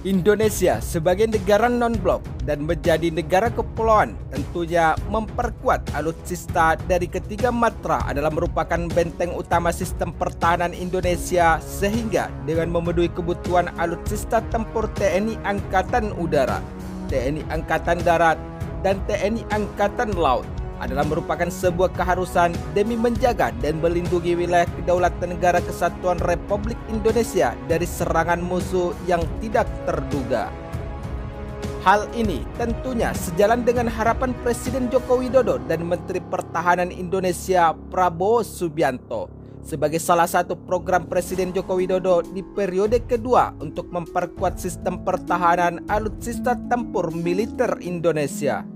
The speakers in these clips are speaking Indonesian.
Indonesia sebagai negara non-blok dan menjadi negara kepulauan tentunya memperkuat alutsista dari ketiga matra adalah merupakan benteng utama sistem pertahanan Indonesia sehingga dengan memenuhi kebutuhan alutsista tempur TNI Angkatan Udara, TNI Angkatan Darat, dan TNI Angkatan Laut adalah merupakan sebuah keharusan demi menjaga dan melindungi wilayah kedaulatan negara kesatuan Republik Indonesia dari serangan musuh yang tidak terduga. Hal ini tentunya sejalan dengan harapan Presiden Joko Widodo dan Menteri Pertahanan Indonesia Prabowo Subianto sebagai salah satu program Presiden Joko Widodo di periode kedua untuk memperkuat sistem pertahanan alutsista tempur militer Indonesia.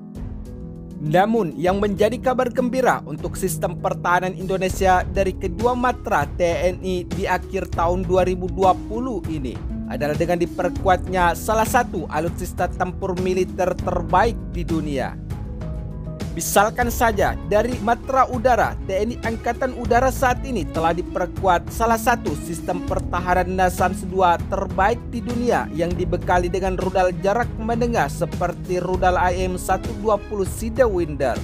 Namun yang menjadi kabar gembira untuk sistem pertahanan Indonesia dari kedua matra TNI di akhir tahun 2020 ini adalah dengan diperkuatnya salah satu alutsista tempur militer terbaik di dunia. Misalkan saja dari matra udara, TNI Angkatan Udara saat ini telah diperkuat salah satu sistem pertahanan NASAMS II terbaik di dunia yang dibekali dengan rudal jarak menengah seperti rudal AIM-120 Sidewinder.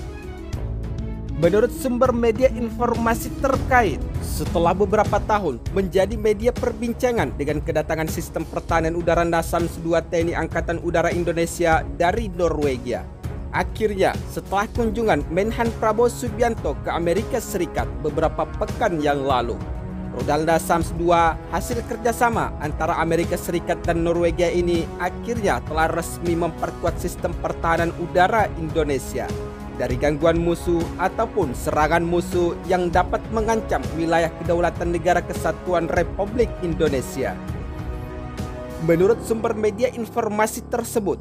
Menurut sumber media informasi terkait, setelah beberapa tahun menjadi media perbincangan dengan kedatangan sistem pertahanan udara NASAMS II TNI Angkatan Udara Indonesia dari Norwegia. Akhirnya, setelah kunjungan Menhan Prabowo Subianto ke Amerika Serikat beberapa pekan yang lalu, rudal NASAMS II hasil kerjasama antara Amerika Serikat dan Norwegia ini akhirnya telah resmi memperkuat sistem pertahanan udara Indonesia dari gangguan musuh ataupun serangan musuh yang dapat mengancam wilayah kedaulatan negara kesatuan Republik Indonesia. Menurut sumber media informasi tersebut,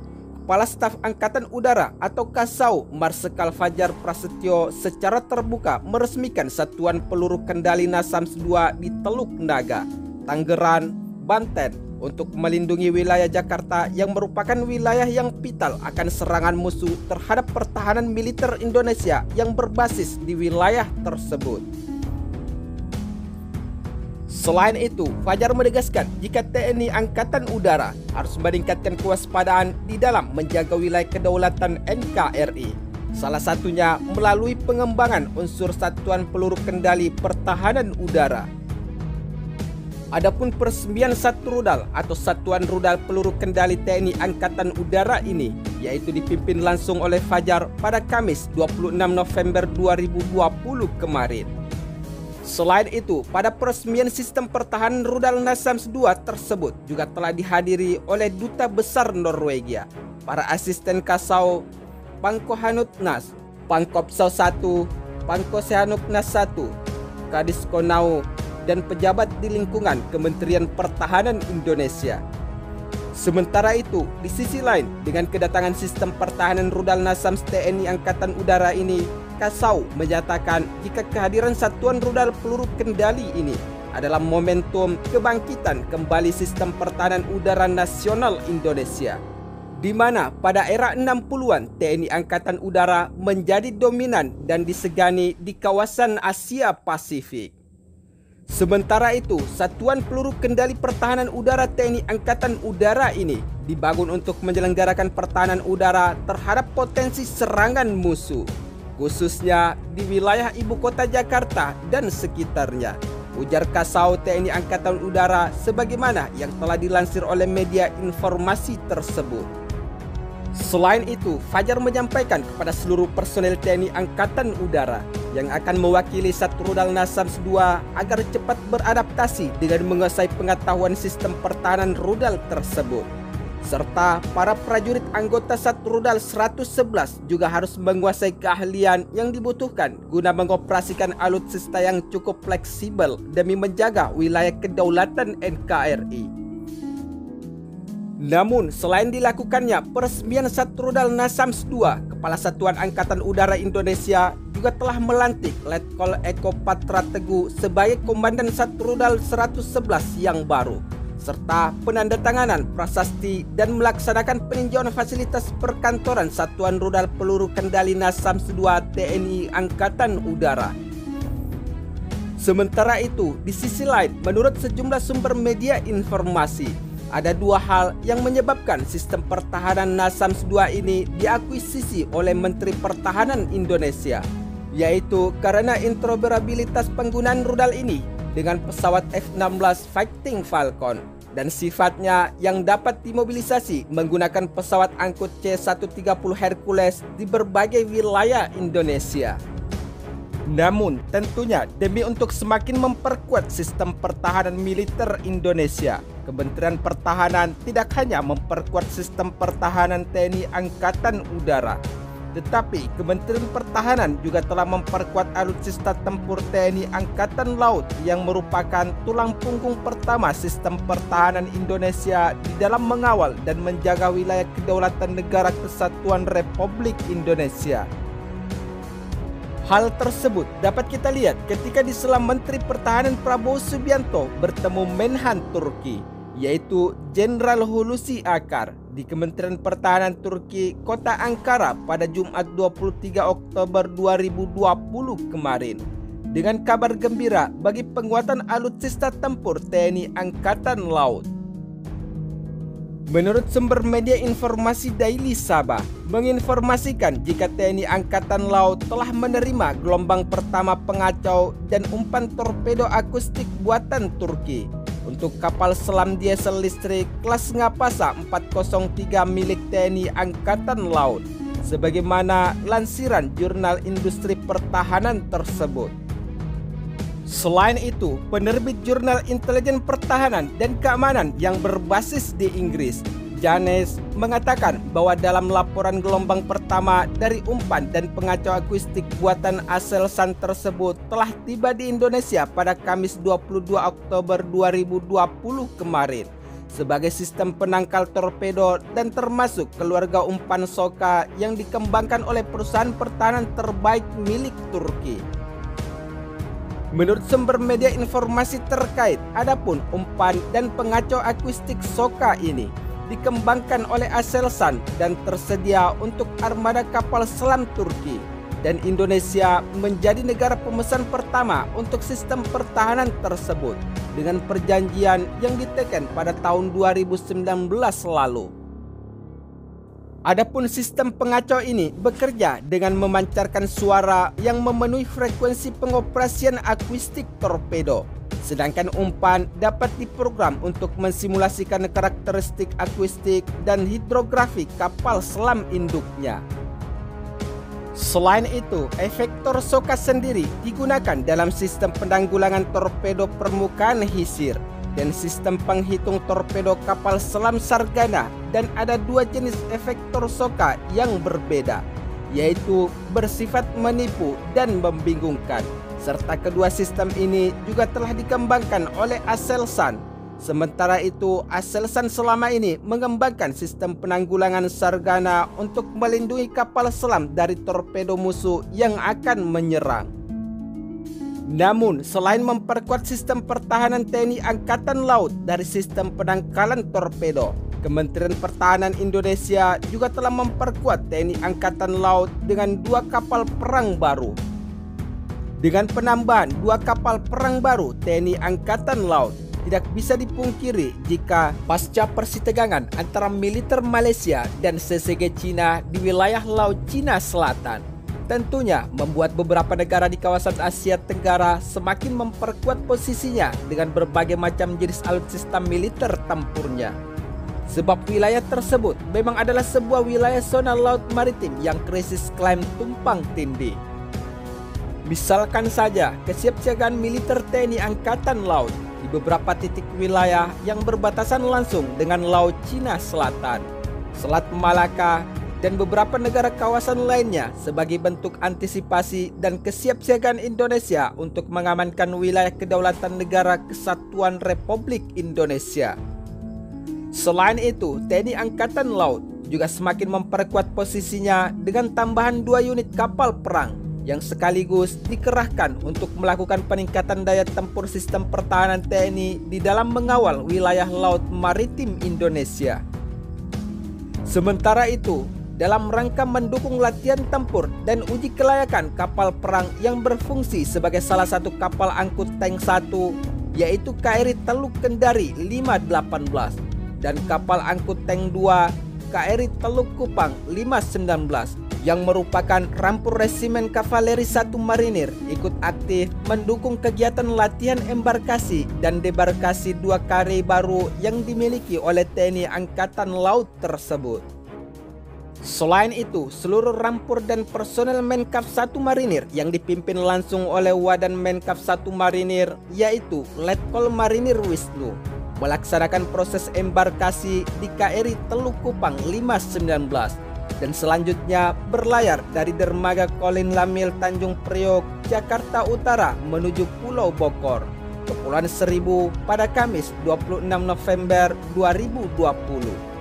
Kepala Staf Angkatan Udara atau Kasau Marsikal Fajar Prasetyo secara terbuka meresmikan satuan peluru kendali NASAMS II di Teluk Naga, Tangerang, Banten untuk melindungi wilayah Jakarta yang merupakan wilayah yang vital akan serangan musuh terhadap pertahanan militer Indonesia yang berbasis di wilayah tersebut. Selain itu, Fajar menegaskan jika TNI Angkatan Udara harus meningkatkan kewaspadaan di dalam menjaga wilayah kedaulatan NKRI. Salah satunya melalui pengembangan unsur satuan peluru kendali pertahanan udara. Adapun peresmian satu rudal atau satuan rudal peluru kendali TNI Angkatan Udara ini yaitu dipimpin langsung oleh Fajar pada Kamis 26 November 2020 kemarin. Selain itu, pada peresmian sistem pertahanan rudal NASAMS II tersebut juga telah dihadiri oleh Duta Besar Norwegia, para asisten Kasau, Pangkohanutnas, Pangkopsau I, Pangkosehanuknas I, Kadiskonau, dan pejabat di lingkungan Kementerian Pertahanan Indonesia. Sementara itu, di sisi lain, dengan kedatangan sistem pertahanan rudal NASAMS TNI Angkatan Udara ini, Kasau menyatakan jika kehadiran satuan rudal peluru kendali ini adalah momentum kebangkitan kembali sistem pertahanan udara nasional Indonesia, di mana pada era 60-an TNI Angkatan Udara menjadi dominan dan disegani di kawasan Asia Pasifik. Sementara itu, satuan peluru kendali pertahanan udara TNI Angkatan Udara ini dibangun untuk menyelenggarakan pertahanan udara terhadap potensi serangan musuh, khususnya di wilayah ibu kota Jakarta dan sekitarnya, ujar Kasau TNI Angkatan Udara sebagaimana yang telah dilansir oleh media informasi tersebut. Selain itu, Fajar menyampaikan kepada seluruh personel TNI Angkatan Udara yang akan mewakili satu rudal NASAMS II agar cepat beradaptasi dengan menguasai pengetahuan sistem pertahanan rudal tersebut. Serta para prajurit anggota satu rudal 111 juga harus menguasai keahlian yang dibutuhkan guna mengoperasikan alutsista yang cukup fleksibel demi menjaga wilayah kedaulatan NKRI. Namun, selain dilakukannya peresmian satu rudal NASAMS II, Kepala Satuan Angkatan Udara Indonesia juga telah melantik Letkol Eko Patra Teguh sebagai Komandan satu rudal 111 yang baru, serta penandatanganan prasasti dan melaksanakan peninjauan fasilitas perkantoran Satuan Rudal Peluru Kendali NASAMS II TNI Angkatan Udara. Sementara itu, di sisi lain, menurut sejumlah sumber media informasi, Ada dua hal yang menyebabkan sistem pertahanan NASAMS 2 ini diakuisisi oleh Menteri Pertahanan Indonesia, yaitu karena interoperabilitas penggunaan rudal ini dengan pesawat F-16 Fighting Falcon dan sifatnya yang dapat dimobilisasi menggunakan pesawat angkut C-130 Hercules di berbagai wilayah Indonesia. Namun, tentunya demi untuk semakin memperkuat sistem pertahanan militer Indonesia, Kementerian Pertahanan tidak hanya memperkuat sistem pertahanan TNI Angkatan Udara, tetapi Kementerian Pertahanan juga telah memperkuat alutsista tempur TNI Angkatan Laut yang merupakan tulang punggung pertama sistem pertahanan Indonesia di dalam mengawal dan menjaga wilayah kedaulatan Negara Kesatuan Republik Indonesia. Hal tersebut dapat kita lihat ketika di sela Menteri Pertahanan Prabowo Subianto bertemu Menhan Turki, yaitu Jenderal Hulusi Akar di Kementerian Pertahanan Turki Kota Ankara pada Jumat 23 Oktober 2020 kemarin dengan kabar gembira bagi penguatan alutsista tempur TNI Angkatan Laut. Menurut sumber media informasi Daily Sabah menginformasikan jika TNI Angkatan Laut telah menerima gelombang pertama pengacau dan umpan torpedo akustik buatan Turki untuk kapal selam diesel listrik kelas Ngapasa 403 milik TNI Angkatan Laut, sebagaimana lansiran jurnal industri pertahanan tersebut. Selain itu, penerbit jurnal intelijen pertahanan dan keamanan yang berbasis di Inggris, Janes, mengatakan bahwa dalam laporan gelombang pertama dari umpan dan pengacau akustik buatan Aselsan tersebut telah tiba di Indonesia pada Kamis 22 Oktober 2020 kemarin sebagai sistem penangkal torpedo dan termasuk keluarga umpan Soka yang dikembangkan oleh perusahaan pertahanan terbaik milik Turki. Menurut sumber media informasi terkait, adapun umpan dan pengacau akustik Soka ini dikembangkan oleh Aselsan dan tersedia untuk armada kapal selam Turki, dan Indonesia menjadi negara pemesan pertama untuk sistem pertahanan tersebut dengan perjanjian yang diteken pada tahun 2019 lalu. Adapun sistem pengacau ini bekerja dengan memancarkan suara yang memenuhi frekuensi pengoperasian akustik torpedo, sedangkan umpan dapat diprogram untuk mensimulasikan karakteristik akustik dan hidrografi kapal selam induknya. Selain itu, efektor Soka sendiri digunakan dalam sistem penanggulangan torpedo permukaan Hisir dan sistem penghitung torpedo kapal selam Sargana, dan ada dua jenis efektor Soka yang berbeda, yaitu bersifat menipu dan membingungkan, serta kedua sistem ini juga telah dikembangkan oleh Aselsan. Sementara itu, Aselsan selama ini mengembangkan sistem penanggulangan Sargana untuk melindungi kapal selam dari torpedo musuh yang akan menyerang. Namun, selain memperkuat sistem pertahanan TNI Angkatan Laut dari sistem penangkalan torpedo, Kementerian Pertahanan Indonesia juga telah memperkuat TNI Angkatan Laut dengan dua kapal perang baru. Dengan penambahan dua kapal perang baru TNI Angkatan Laut, tidak bisa dipungkiri jika pasca persitegangan antara militer Malaysia dan CCG Cina di wilayah Laut Cina Selatan, tentunya membuat beberapa negara di kawasan Asia Tenggara semakin memperkuat posisinya dengan berbagai macam jenis alutsista militer tempurnya. Sebab wilayah tersebut memang adalah sebuah wilayah zona laut maritim yang krisis klaim tumpang tindih. Misalkan saja kesiapsiagaan militer TNI Angkatan Laut di beberapa titik wilayah yang berbatasan langsung dengan Laut Cina Selatan, Selat Malaka, dan beberapa negara kawasan lainnya sebagai bentuk antisipasi dan kesiapsiagaan Indonesia untuk mengamankan wilayah kedaulatan Negara Kesatuan Republik Indonesia. Selain itu, TNI Angkatan Laut juga semakin memperkuat posisinya dengan tambahan 2 unit kapal perang yang sekaligus dikerahkan untuk melakukan peningkatan daya tempur sistem pertahanan TNI di dalam mengawal wilayah laut maritim Indonesia. Sementara itu, dalam rangka mendukung latihan tempur dan uji kelayakan kapal perang yang berfungsi sebagai salah satu kapal angkut tank 1, yaitu KRI Teluk Kendari 518, dan kapal angkut tank 2 KRI Teluk Kupang 519 yang merupakan rampur resimen kavaleri 1 marinir ikut aktif mendukung kegiatan latihan embarkasi dan debarkasi 2 KRI baru yang dimiliki oleh TNI Angkatan Laut tersebut. Selain itu, seluruh rampur dan personel Menkap 1 Marinir yang dipimpin langsung oleh Wadan Menkap 1 Marinir yaitu Letkol Marinir Wisnu melaksanakan proses embarkasi di KRI Teluk Kupang 519 dan selanjutnya berlayar dari dermaga Kolin Lamil Tanjung Priok, Jakarta Utara menuju Pulau Bokor, Kepulauan Seribu pada Kamis 26 November 2020.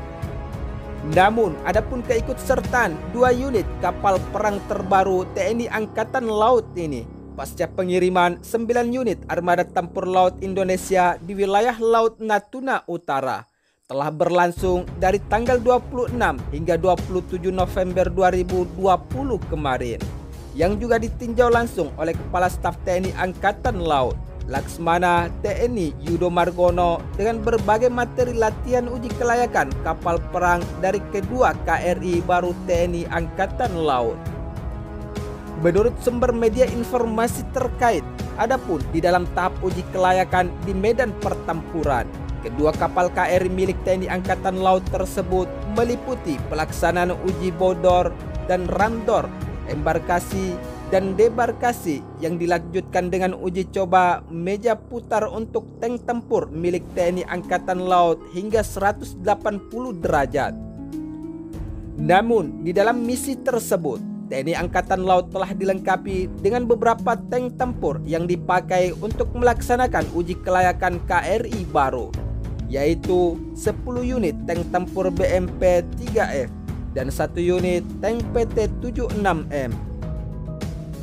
Namun, adapun keikutsertaan 2 unit kapal perang terbaru TNI Angkatan Laut ini pasca pengiriman 9 unit armada tempur laut Indonesia di wilayah Laut Natuna Utara telah berlangsung dari tanggal 26 hingga 27 November 2020 kemarin, yang juga ditinjau langsung oleh Kepala Staf TNI Angkatan Laut Laksmana TNI Yudo Margono dengan berbagai materi latihan uji kelayakan kapal perang dari kedua KRI baru TNI Angkatan Laut. Menurut sumber media informasi terkait, adapun di dalam tahap uji kelayakan di medan pertempuran, kedua kapal KRI milik TNI Angkatan Laut tersebut meliputi pelaksanaan uji bodor dan ramdor, embarkasi dan debarkasi yang dilanjutkan dengan uji coba meja putar untuk tank tempur milik TNI Angkatan Laut hingga 180 derajat. Namun, di dalam misi tersebut, TNI Angkatan Laut telah dilengkapi dengan beberapa tank tempur yang dipakai untuk melaksanakan uji kelayakan KRI baru, yaitu 10 unit tank tempur BMP 3F dan 1 unit tank PT 76M.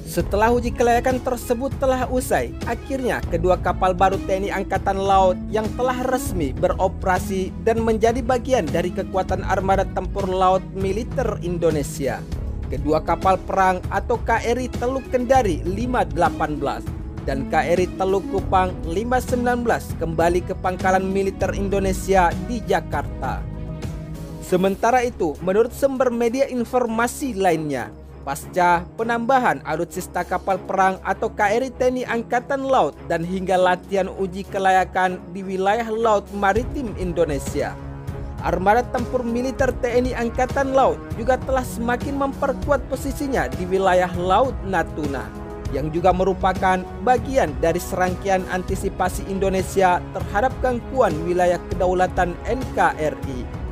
Setelah uji kelayakan tersebut telah usai, akhirnya kedua kapal baru TNI Angkatan Laut yang telah resmi beroperasi dan menjadi bagian dari kekuatan armada tempur laut militer Indonesia. Kedua kapal perang atau KRI Teluk Kendari 518 dan KRI Teluk Kupang 519 kembali ke pangkalan militer Indonesia di Jakarta. Sementara itu, menurut sumber media informasi lainnya, pasca penambahan alutsista kapal perang atau KRI TNI Angkatan Laut dan hingga latihan uji kelayakan di wilayah laut maritim Indonesia, armada tempur militer TNI Angkatan Laut juga telah semakin memperkuat posisinya di wilayah Laut Natuna, yang juga merupakan bagian dari serangkaian antisipasi Indonesia terhadap gangguan wilayah kedaulatan NKRI.